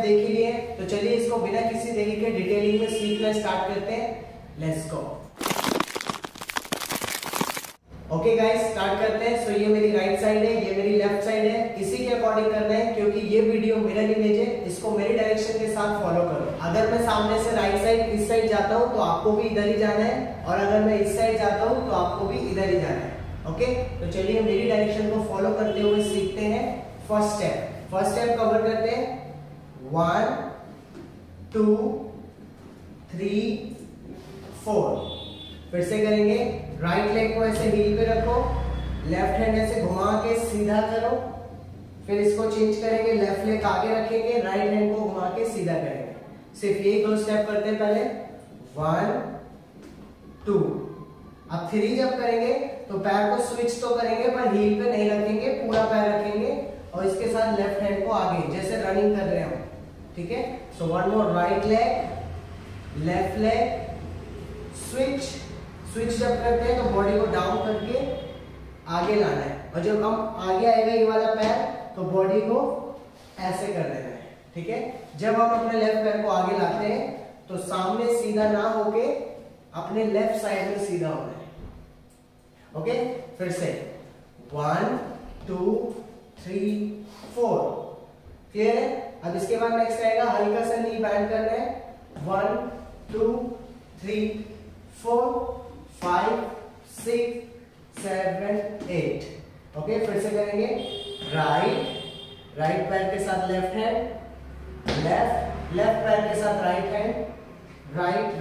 देख ही लिए, तो चलिए इसको बिना किसी देरी के डिटेलिंग में सीखना स्टार्ट करते हैं। Let's go. Okay guys, start करते हैं। सो ये मेरी राइट साइड है, ये मेरी लेफ्ट साइड है, इसी के अकॉर्डिंग करना है क्योंकि ये वीडियो मिरर इमेज है, इसको मेरी डायरेक्शन के साथ फॉलो करो। अगर मैं सामने से राइट साइड इस साइड जाता हूँ तो आपको भी इधर ही जाना है, और अगर मैं इस साइड जाता हूँ तो आपको भी इधर ही जाना है। ओके, तो चलिए मेरी डायरेक्शन को फॉलो करते हुए सीखते हैं। फर्स्ट स्टेप कवर करते हैं। 1 2 3 4। फिर से करेंगे। राइट लेग को ऐसे हील पे रखो, लेफ्ट हैंड ऐसे घुमा के सीधा करो, फिर इसको चेंज करेंगे, लेफ्ट लेग आगे रखेंगे, राइट हैंड को घुमा के सीधा करेंगे। सिर्फ यही 2 स्टेप करते हैं पहले। 1 2। अब 3 जब करेंगे तो पैर को स्विच तो करेंगे पर हील पे नहीं रखेंगे, पूरा पैर रखेंगे और इसके साथ लेफ्ट हैंड को आगे जैसे रनिंग कर रहे हैं हम। ठीक है, so 1 more. Right leg, left leg, switch जब करते हैं तो बॉडी को डाउन करके आगे लाना है, और जब हम आगे आएगा ये वाला पैर तो बॉडी को ऐसे कर देना है। ठीक है, जब हम अपने लेफ्ट पैर को आगे लाते हैं तो सामने सीधा ना होके अपने लेफ्ट साइड में सीधा होना है। ओके, फिर से 1 2 3 4। क्लियर है? अब इसके बाद नेक्स्ट आएगा, हल्का सा नी बैंड करना है। 1 2 3 4 5 6 7 8। ओके, फिर से करेंगे। राइट पैर के साथ लेफ्ट हैंड, लेफ्ट पैर के साथ राइट हैंड,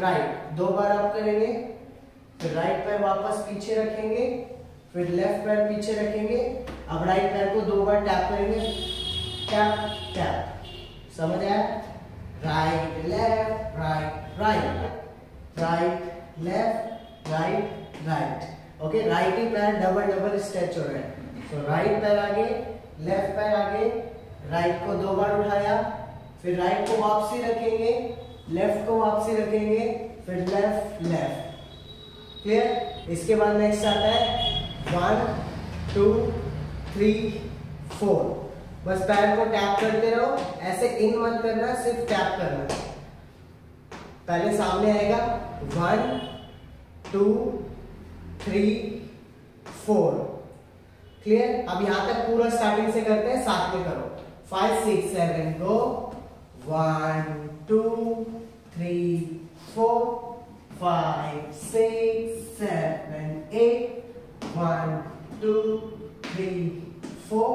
राइट 2 बार आप करेंगे। फिर राइट पैर वापस पीछे रखेंगे, फिर लेफ्ट पैर पीछे रखेंगे। अब राइट पैर को 2 बार टैप करेंगे, टैप टैप। समझ आया? Right left right left right. Okay, right ही पैर डबल स्ट्रेच हो रहा है। तो राइट पैर आगे, लेफ्ट पैर आगे, राइट को 2 बार उठाया, फिर राइट को वापसी रखेंगे, लेफ्ट को वापसी रखेंगे, फिर लेफ्ट। क्लियर? इसके बाद नेक्स्ट आता है 1 2 3 4। बस पैर को टैप करते रहो, ऐसे इन मत करना, सिर्फ टैप करना। पहले सामने आएगा 1 2 3 4। क्लियर? अब यहां तक पूरा स्टार्टिंग से करते हैं, साथ में करो। 5 6 7 गो। 1 2 3 4 5 6 7 8। 1 2 3 4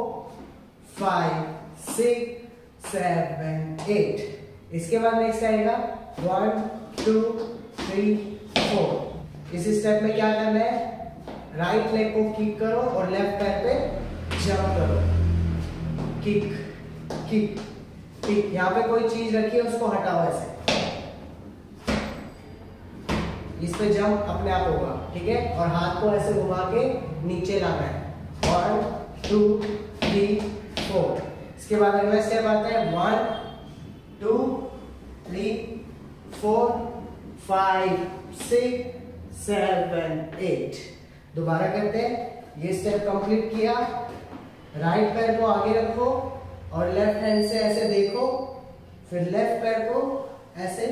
5 6 7 8। इसके बाद नेक्स्ट आएगा 1 2 3 4। इस स्टेप में क्या करना है? राइट लेग को किक करो और लेफ्ट पैर पे जंप करो। किक। यहाँ पे कोई चीज रखी है उसको हटाओ ऐसे, इस पे जंप अपने आप होगा। ठीक है, और हाथ को ऐसे घुमा के नीचे लाना है। 1 2 3 4। इसके बाद अगला स्टेप आता है 1 2 3 4 5 6 7 8। दोबारा करते हैं। ये स्टेप कंप्लीट किया, राइट पैर को आगे रखो और लेफ्ट हैंड से ऐसे देखो, फिर लेफ्ट पैर को ऐसे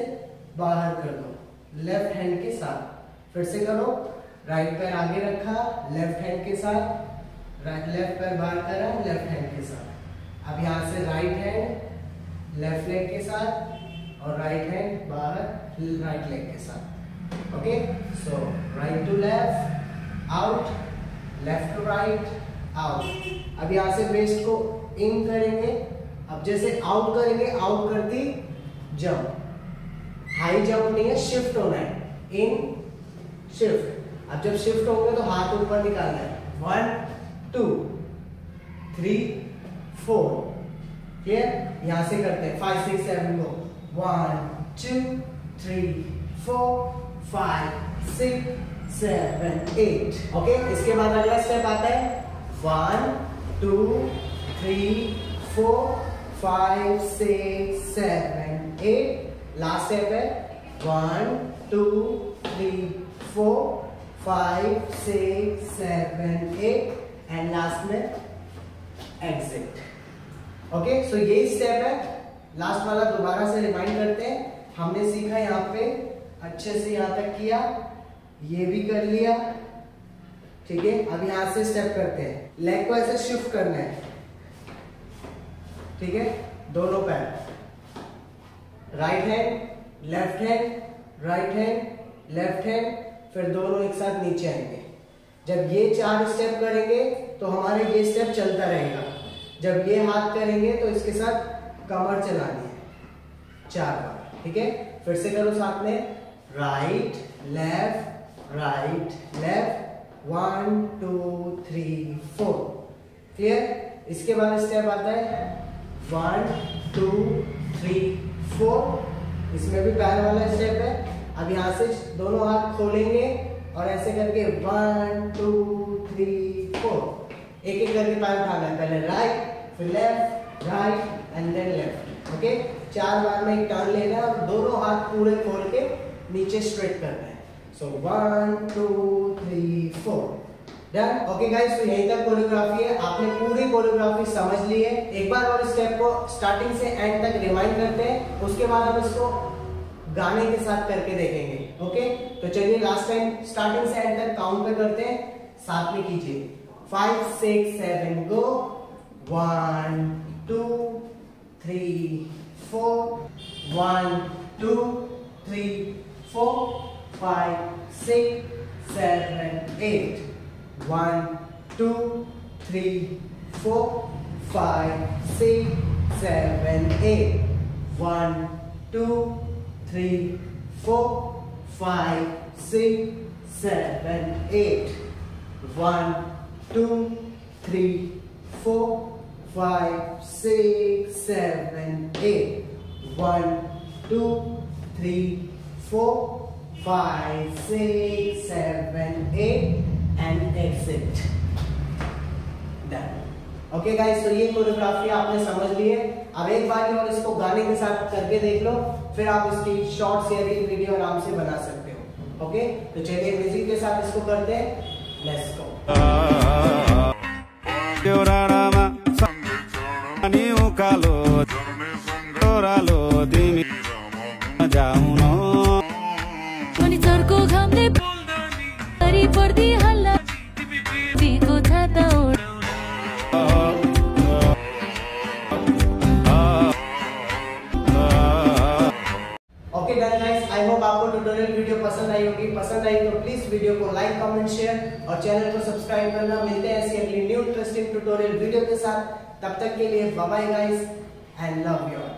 बाहर कर दो लेफ्ट हैंड के साथ। फिर से करो। राइट पैर आगे रखा लेफ्ट हैंड के साथ, लेफ्ट पैर बाहर करा लेफ्ट हैंड के साथ। अब यहां से राइट हैंड लेफ्ट लेग के साथ और राइट हैंड बाहर राइट लेग के साथ। Okay, so right to left out, left to right out. अब यहां से वेस्ट को इन करेंगे। अब जैसे आउट करेंगे, आउट करती जंप, हाई जंप नहीं है, शिफ्ट होना है। इन शिफ्ट। अब जब शिफ्ट होंगे तो हाथ ऊपर निकालना है। 1 2 3 4। क्लियर? यहां से करते हैं 5 6 7 गो। 1 2 3 4 5 6 7 8। ओके, इसके बाद अगला स्टेप आता है 1 2 3 4 5 6 7 8। लास्ट स्टेप है 1 2 3 4 5 6 7 8 एंड लास्ट में एग्जिट। ओके, सो ये स्टेप है। लास्ट वाला दोबारा से रिमाइंड करते हैं। हमने सीखा यहाँ पे अच्छे से यहाँ तक किया, ये भी कर लिया, ठीक है। अब यहाँ से स्टेप करते हैं, लेग को ऐसे शिफ्ट करना है, ठीक है। दोनों पैर, right hand left hand, right hand left hand, फिर दोनों एक साथ नीचे आएंगे। जब ये 4 स्टेप करेंगे तो हमारे ये स्टेप चलता रहेगा। जब ये हाथ करेंगे तो इसके साथ कमर चलानी है 4 बार, ठीक है। फिर से करो साथ में, right left right left, 1 2 3 4, clear. इसके बाद स्टेप आता है 1 2 3 4, इसमें भी पैर वाला स्टेप है। अब यहाँ से दोनों हाथ खोलेंगे और ऐसे करके 1 2 3 4, एक एक करके पैर उठाना है। पहले राइट, फिर left, right and then left, okay. 4 बार में एक टर्न लेना है और दोनों हाथ पूरे खोल के नीचे स्ट्रेट करना है। So 1 2 3 4, done. ओके गाइस, तो यहीं तक कोरियोग्राफी है। आपने पूरी कोरियोग्राफी समझ ली है। एक बार और स्टेप को स्टार्टिंग से एंड तक रिवाइंड करते हैं, उसके बाद हम इसको गाने के साथ करके देखेंगे, ओके। तो चलिए लास्ट टाइम स्टार्टिंग से एंड तक काउंट पे करते हैं, साथ में कीजिए। 5 6 7 गो, 1 2 3 4, 1 2 3 4 5 6 7 8, 1 2 3 4 5 6 7 8, 1 2 3 4 5 6 7 8, 1 2 3 4 5 6 7 8, 1 2 3 4 5 6 7 8 and exit, done। Okay guys, तो ये कोरियोग्राफी आपने समझ ली है। अब एक बार और इसको गाने के साथ करके देख लो, फिर आप इसकी शॉर्ट्स या रील वीडियो आराम से बना सकते हो, ओके। तो चलिए म्यूजिक के साथ इसको करते हैं, लेट्स गो। आई होप आपको ट्यूटोरियल वीडियो पसंद आई होगी। पसंद आई तो प्लीज वीडियो को लाइक कमेंट शेयर और चैनल को सब्सक्राइब करना। मिलते हैं ऐसी अगली न्यू इंटरेस्टिंग ट्यूटोरियल वीडियो के साथ। तब तक के लिए bye bye guys and love you all.